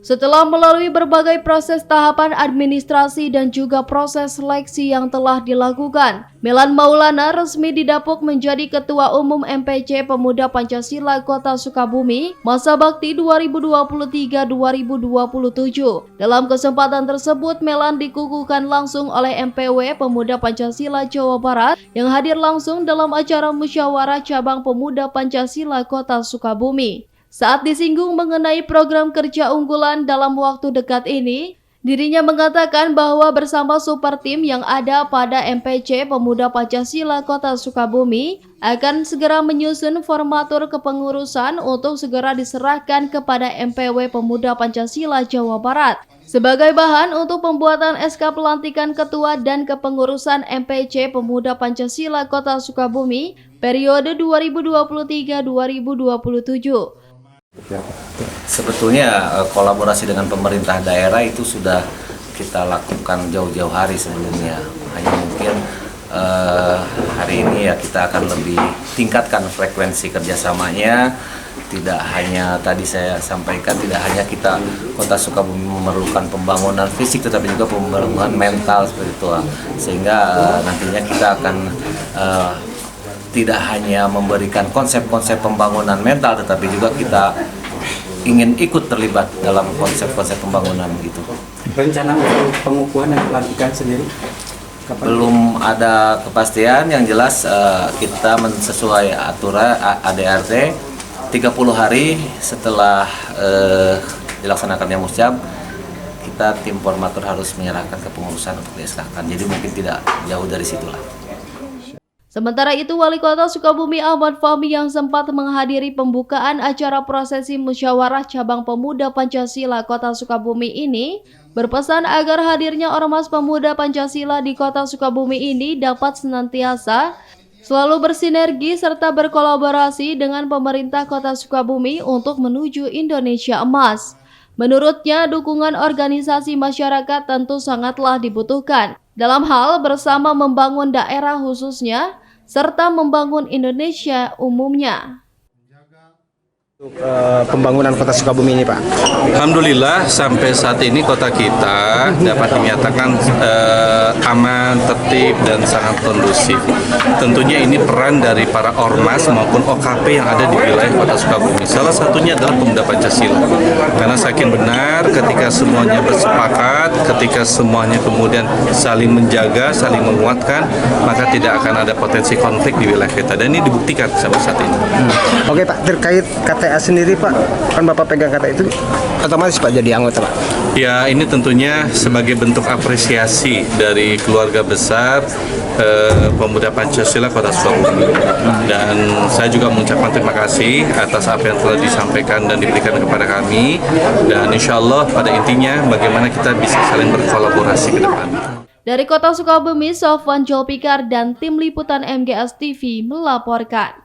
Setelah melalui berbagai proses tahapan administrasi dan juga proses seleksi yang telah dilakukan, Melan Maulana resmi didapuk menjadi Ketua Umum MPC Pemuda Pancasila Kota Sukabumi masa bakti 2023-2027. Dalam kesempatan tersebut, Melan dikukuhkan langsung oleh MPW Pemuda Pancasila Jawa Barat yang hadir langsung dalam acara musyawarah cabang Pemuda Pancasila Kota Sukabumi. Saat disinggung mengenai program kerja unggulan dalam waktu dekat ini, dirinya mengatakan bahwa bersama super tim yang ada pada MPC Pemuda Pancasila Kota Sukabumi akan segera menyusun formatur kepengurusan untuk segera diserahkan kepada MPW Pemuda Pancasila Jawa Barat sebagai bahan untuk pembuatan SK pelantikan ketua dan kepengurusan MPC Pemuda Pancasila Kota Sukabumi periode 2023-2027. Sebetulnya kolaborasi dengan pemerintah daerah itu sudah kita lakukan jauh-jauh hari sebelumnya. Hanya mungkin hari ini ya kita akan lebih tingkatkan frekuensi kerjasamanya. Tidak hanya tadi saya sampaikan, tidak hanya kita Kota Sukabumi memerlukan pembangunan fisik, tetapi juga pembangunan mental seperti itu. Sehingga nantinya kita akan tidak hanya memberikan konsep-konsep pembangunan mental, tetapi juga kita ingin ikut terlibat dalam konsep-konsep pembangunan gitu. Rencana untuk pengukuhan dan pelantikan sendiri? Kapan? Belum ada kepastian, yang jelas kita sesuai aturan ADRT 30 hari setelah dilaksanakannya musyab, kita tim formatur harus menyerahkan kepengurusan untuk disahkan. Jadi mungkin tidak jauh dari situlah. Sementara itu, Wali Kota Sukabumi Ahmad Fahmi yang sempat menghadiri pembukaan acara prosesi musyawarah cabang Pemuda Pancasila Kota Sukabumi ini berpesan agar hadirnya Ormas Pemuda Pancasila di Kota Sukabumi ini dapat senantiasa selalu bersinergi serta berkolaborasi dengan pemerintah Kota Sukabumi untuk menuju Indonesia Emas. Menurutnya, dukungan organisasi masyarakat tentu sangatlah dibutuhkan dalam hal bersama membangun daerah khususnya serta membangun Indonesia umumnya. Untuk pembangunan Kota Sukabumi ini, Pak. Alhamdulillah sampai saat ini kota kita dapat dinyatakan aman, tertib dan sangat kondusif. Tentunya ini peran dari para ormas maupun OKP yang ada di wilayah Kota Sukabumi. Salah satunya adalah Pemuda Pancasila. Karena saking benar ketika semuanya bersepakat, ketika semuanya kemudian saling menjaga, saling menguatkan, maka tidak akan ada potensi konflik di wilayah kita. Dan ini dibuktikan sampai saat ini. Oke, Pak, terkait KTA sendiri, Pak, kan Bapak pegang KTA itu otomatis Pak jadi anggota, Pak. Ya, ini tentunya sebagai bentuk apresiasi dari keluarga besar Pemuda Pancasila Kota Sukabumi. Dan saya juga mengucapkan terima kasih atas apa yang telah disampaikan dan diberikan kepada kami. Dan insya Allah pada intinya bagaimana kita bisa saling berkolaborasi ke depan. Dari Kota Sukabumi, Sofwan Jolpikar dan tim liputan MGS TV melaporkan.